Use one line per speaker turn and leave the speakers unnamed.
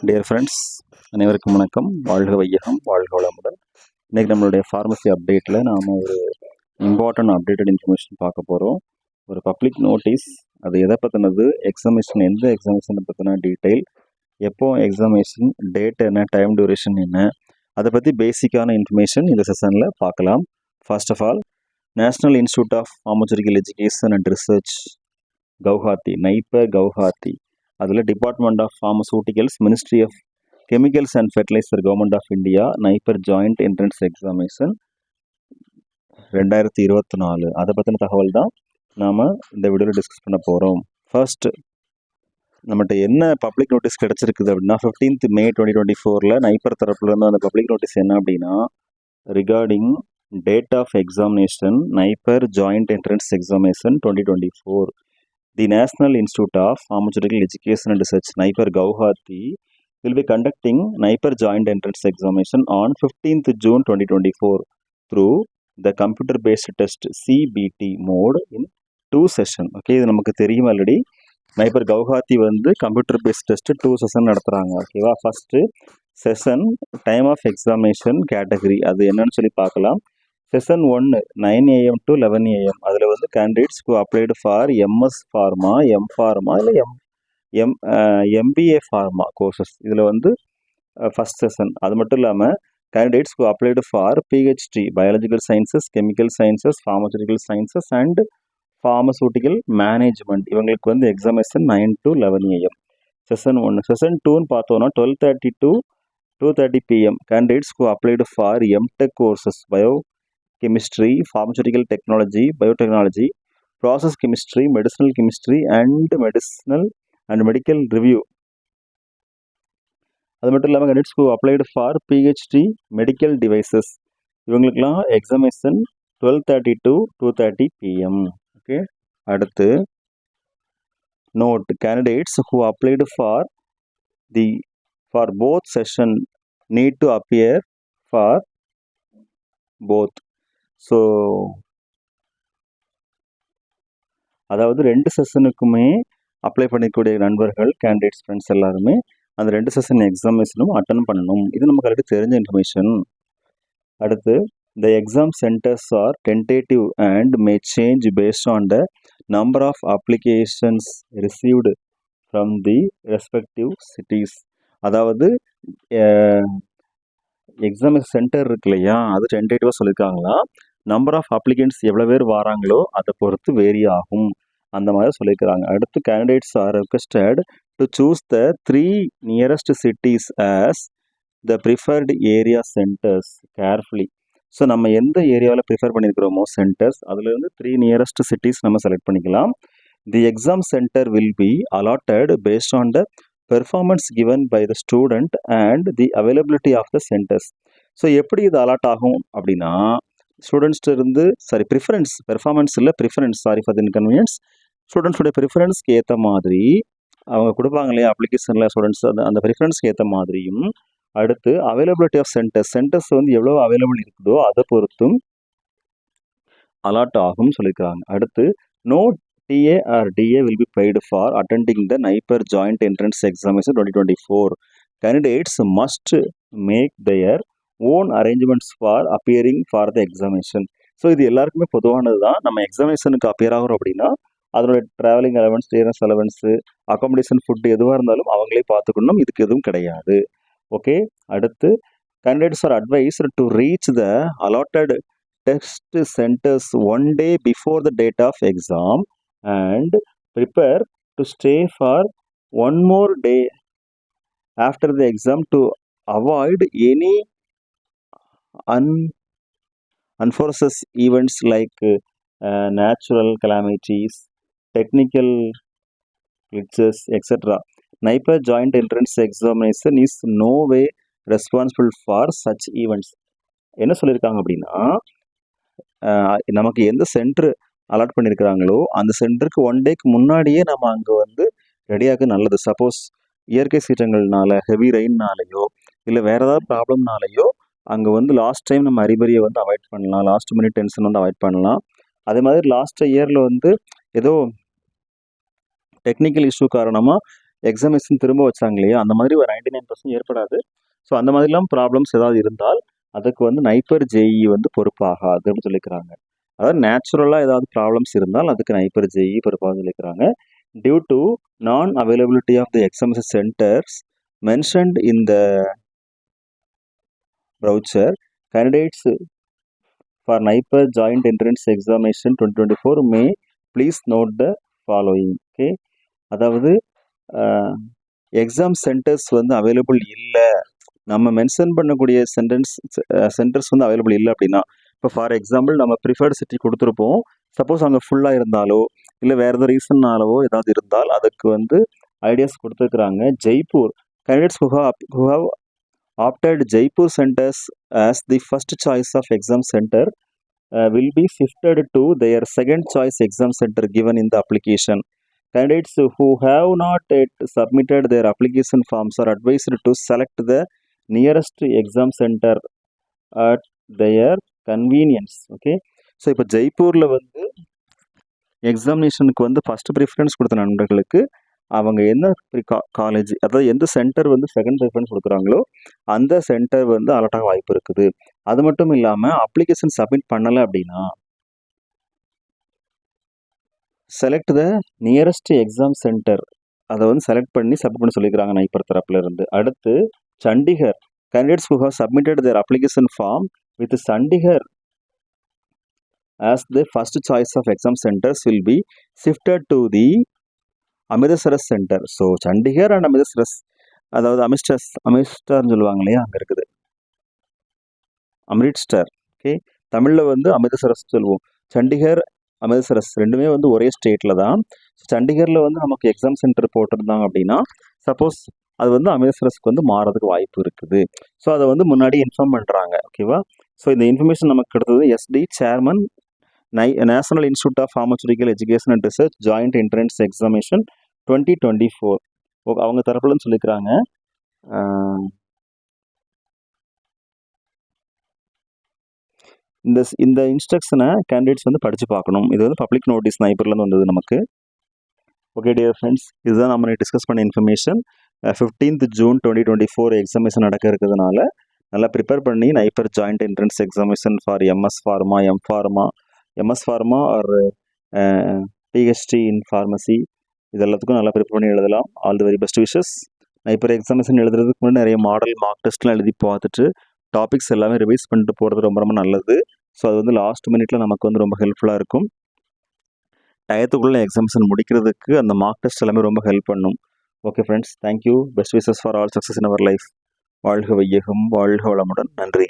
Dear friends, அனைவருக்கும் வணக்கம். வாழ்க வையகம், வாழ்க வளமுடன். இன்றைக்கி நம்மளுடைய ஃபார்மசி அப்டேட்டில் நாம் ஒரு இம்பார்ட்டன்ட் அப்டேட்டட் இன்ஃபர்மேஷன் பார்க்க போகிறோம். ஒரு பப்ளிக் நோட்டீஸ், அது எதை பற்றினது, எக்ஸாமினேஷன் எந்த எக்ஸாமினேஷனை பற்றின டீட்டெயில், எப்போ எக்ஸாமினேஷன், டேட் என்ன, டைம் டியூரேஷன் என்ன, அதை பற்றி பேசிக்கான இன்ஃபர்மேஷன் இந்த செஷனில் பார்க்கலாம். First of all, national institute of pharmaceutical education and research Guwahati, NIPER Guwahati, அதில் department of pharmaceuticals, ministry of chemicals and fertiliser, government of India, NIPER joint entrance examination 2024, அதை பற்றின தகவல் தான் நாம் இந்த வீடியோவில் டிஸ்கஸ் பண்ண போகிறோம். ஃபர்ஸ்ட், நம்மகிட்ட என்ன பப்ளிக் நோட்டீஸ் கிடச்சிருக்குது அப்படின்னா 15th May 2024 நைப்பர் தரப்புலேருந்து அந்த பப்ளிக் நோட்டீஸ் என்ன அப்படின்னா, regarding date of examination NIPER joint entrance examination 2024. The National Institute of Pharmaceutical Education and Research, NIPER Guwahati, will be conducting NIPER Joint Entrance Examination on 15th June 2024 through the computer-based test CBT mode in 2 sessions. Okay, இது நமக்கு தெரியும் already. நைப்பர் Guwahati வந்து computer based test 2 session நடத்துகிறாங்க. ஓகேவா, first session time of examination category அது என்னன்னு சொல்லி பார்க்கலாம். செஷன் 1 9 AM to 11 AM, அதில் வந்து candidates who applied for MS pharma, M pharma இல்லை MBA ஃபார்மா கோர்சஸ், இதில் வந்து ஃபஸ்ட் செஷன். அது மட்டும் இல்லாமல் candidates who applied for PhD biological sciences, chemical sciences, pharmaceutical sciences and pharmaceutical management, இவங்களுக்கு வந்து examination 9 to 11 AM session 1. Session 2ன்னு பார்த்தோன்னா 12:30 to 2:30 PM, candidates who applied for MTech courses, Biochemistry, Pharmaceutical Technology, Biotechnology, Process Chemistry, Medicinal Chemistry and Medical Review. அது மட்டும் இல்லாமல் candidates who applied for PhD Medical Devices, இவங்களுக்கெல்லாம் examination 12:30 to 2:30 PM. Okay, அடுத்து note, candidates who applied for both session need to appear for both. So அதாவது 2 செஷனுக்குமே apply பண்ணிக்கூடிய நண்பர்கள், candidates, friends எல்லாருமே அந்த 2 session எக்ஸாமினேஷனும் attend பண்ணணும். இது நமக்கு ஆல்ரெடி தெரிஞ்ச இன்ஃபர்மேஷன். அடுத்து, the exam centres are tentative and may change based on the number of applications received from the respective cities. அதாவது எக்ஸாமினேஷன் சென்டர் இருக்கு இல்லையா, அது டென்டேட்டிவாக சொல்லியிருக்காங்களா, நம்பர் ஆஃப் அப்ளிகன்ட்ஸ் எவ்வளோ பேர் வராங்களோ அதை பொறுத்து வேரி ஆகும், அந்த மாதிரி சொல்லியிருக்கிறாங்க. அடுத்து, candidates R requested to choose the 3 nearest cities as the preferred area centres carefully. So நம்ம எந்த ஏரியாவில் ப்ரிஃபர் பண்ணியிருக்கிறோமோ சென்டர்ஸ், அதுலேருந்து 3 நியரஸ்ட் சிட்டிஸ் நம்ம செலக்ட் பண்ணிக்கலாம். The exam centre will be allotted based on the performance given by the student and the availability of the centres. So எப்படி இது allot ஆகும் அப்படின்னா, ஸ்டூடெண்ட்ஸ்ட்டு இருந்து ப்ரிஃபரன்ஸ், பெர்ஃபார்மன்ஸ் இல்லை preference, sorry for the inconvenience, ஸ்டூடெண்ட்ஸோட ப்ரிஃபரன்ஸ்க்கு ஏற்ற மாதிரி அவங்க கொடுப்பாங்க இல்லையா அப்ளிகேஷனில், ஸ்டூடெண்ட்ஸ் அந்த ப்ரிஃபரன்ஸ்க்கு ஏற்ற மாதிரியும், அடுத்து அவைலபிலிட்டி ஆஃப் சென்டர்ஸ் வந்து எவ்வளோ அவைலபிள் இருக்குதோ அதை பொறுத்தும் அலாட் ஆகும் சொல்லியிருக்காங்க. அடுத்து, no TA or DA will be paid for attending the NIPER Joint Entrance Examination 2024. Candidates must make their own arrangements for appearing for the examination. So இது எல்லாருக்குமே பொதுவானது தான். நம்ம எக்ஸாமினேஷனுக்கு அப்பியர் ஆகிறோம் அப்படின்னா அதோட ட்ராவலிங் அலவன்ஸ், ஸ்டேனஸ் அலவன்ஸு, அகாமடேஷன், ஃபுட்டு எதுவாக இருந்தாலும் அவங்களே பார்த்துக்கணும், இதுக்கு எதுவும் கிடையாது. ஓகே, அடுத்து, candidates are advised to reach the allotted test centers 1 day before the date of exam and prepare to stay for 1 more day after the exam to avoid any unforeseen events like natural calamities, technical glitches, etc. NIPER Joint Entrance Examination is no way responsible for such events. என்ன சொல்லியிருக்காங்க அப்படின்னா, நமக்கு எந்த centre allot பண்ணியிருக்கிறாங்களோ அந்த சென்டருக்கு 1 டேக்கு முன்னாடியே நம்ம அங்கே வந்து ரெடியாக நல்லது. சப்போஸ் இயற்கை சீற்றங்கள்னால, ஹெவி ரெயின்னாலேயோ இல்லை வேறு ஏதாவது ப்ராப்ளம்னாலேயோ அங்கே வந்து லாஸ்ட் டைம் நம்ம அறிபறியை வந்து அவாய்ட் பண்ணலாம், லாஸ்ட் மினிட் டென்ஷன் வந்து அவாய்ட் பண்ணலாம். அதே மாதிரி லாஸ்ட் இயரில் வந்து ஏதோ டெக்னிக்கல் இஷ்யூ காரணமாக எக்ஸாமினேஷன் திரும்ப வச்சாங்க இல்லையா, அந்த மாதிரி ஒரு 99% ஏற்படாது. ஸோ அந்த மாதிரிலாம் ப்ராப்ளம்ஸ் ஏதாவது இருந்தால் அதுக்கு வந்து நைப்பர் ஜேஇ வந்து பொறுப்பாகாது அப்படின்னு சொல்லிக்கிறாங்க. அதாவது நேச்சுரலாக ஏதாவது ப்ராப்ளம்ஸ் இருந்தால் அதுக்கு நைப்பர் ஜேஇ பொறுப்பாக சொல்லிக்கிறாங்க. Due to non availability of the examination centres mentioned in the brochure, candidates for NIPER Joint Entrance Examination 2024 may please note the following. Okay, அதாவது எக்ஸாம் சென்டர்ஸ் வந்து அவைலபிள் இல்லை, நம்ம மென்ஷன் பண்ணக்கூடிய சென்டர்ஸ் வந்து அவைலபிள் இல்லை அப்படின்னா, இப்போ ஃபார் எக்ஸாம்பிள் நம்ம ப்ரிஃபர்டு சிட்டி கொடுத்துருப்போம், சப்போஸ் அங்கே ஃபுல்லாக இருந்தாலோ இல்லை வேறு எதாவது ரீசன்னாலவோ ஏதாவது இருந்தால் அதுக்கு வந்து ஐடியாஸ் கொடுத்துருக்குறாங்க. Jaipur candidates who have opted Jaipur centers as the first choice of exam center will be shifted to their second choice exam center given in the application. Candidates who have not yet submitted their application forms are advised to select the nearest exam center at their convenience. Okay, so இப்போ ஜெய்ப்பூரில் வந்து எக்ஸாமினேஷனுக்கு வந்து first preference கொடுத்த நண்பர்களுக்கு அவங்க என்ன college, அதாவது எந்த சென்டர் வந்து செகண்ட் ப்ரிஃபரன்ஸ் கொடுக்குறாங்களோ அந்த சென்டர் வந்து அலர்ட் ஆக வாய்ப்பு இருக்குது. அது மட்டும் இல்லாமல் அப்ளிகேஷன் சப்மிட் பண்ணலை அப்படின்னா select the nearest exam centre அதை வந்து செலக்ட் பண்ணி சப்மிட் பண்ண சொல்லிக்கிறாங்க நைப்பர் தரப்புல இருந்து. அடுத்து Chandigarh candidates who have submitted their application form with Chandigarh as the first choice of exam centers will be shifted to the Amritsar centre. So Chandigarh and Amritsar, அதாவது அமிர்தர்னு சொல்லுவாங்க இல்லையா, அங்கே இருக்குது அமிர்தஸ்டர். ஓகே, தமிழில் வந்து அமிர்தசரஸ் சொல்லுவோம். சண்டிகர் அமிர்தசரஸ் ரெண்டுமே வந்து ஒரே ஸ்டேட்டில் தான். சண்டிகரில் வந்து நமக்கு எக்ஸாம் சென்டர் போட்டிருந்தாங்க அப்படின்னா சப்போஸ் அது வந்து அமிர்தசரஸ்க்கு வந்து மாறதுக்கு வாய்ப்பு இருக்குது. ஸோ அதை வந்து முன்னாடி இன்ஃபார்ம் பண்ணுறாங்க. ஓகேவா, ஸோ இந்த இன்ஃபர்மேஷன் நமக்கு கிடைத்தது எஸ்டி chairman National Institute of pharmaceutical education and Research joint entrance examination 2024 அவங்க தரப்புலன்னு சொல்லிக்கிறாங்க. இந்த இன்ஸ்ட்ரக்ஷனை கேண்டிடேட்ஸ் வந்து படித்து பார்க்கணும். இது வந்து பப்ளிக் நோட்டீஸ் நைப்பர்லேருந்து வந்தது நமக்கு. ஓகே டியர் ஃப்ரெண்ட்ஸ், இதுதான் நம்ம டிஸ்கஸ் பண்ண இன்ஃபர்மேஷன். 15th June 2024 எக்ஸாமினேஷன் நடக்க இருக்கிறதுனால நல்லா ப்ரிப்பேர் பண்ணி NIPER joint entrance examination for MS pharma or PhD in pharmacy இது எல்லாத்துக்கும் நல்லா ப்ரிப்பேர் பண்ணி எழுதலாம். All the very best wishes. NIPER examination எழுதுறதுக்கு முன்னாடி நிறைய மாடல் மார்க் டெஸ்ட்லாம் எழுதி பார்த்துட்டு டாபிக்ஸ் எல்லாமே ரிவைஸ் பண்ணிட்டு போகிறது ரொம்ப ரொம்ப நல்லது. ஸோ அது வந்து லாஸ்ட் மினிட்ல நமக்கு வந்து ரொம்ப ஹெல்ப்ஃபுல்லாக இருக்கும். டயத்துக்குள்ளே எக்ஸாமினேஷன் முடிக்கிறதுக்கு அந்த மார்க் டெஸ்ட் எல்லாமே ரொம்ப ஹெல்ப் பண்ணும். Okay friends, thank you. Best wishes for all success in our life. வாழ்க வையகம், வாழ்க வளமுடன். நன்றி.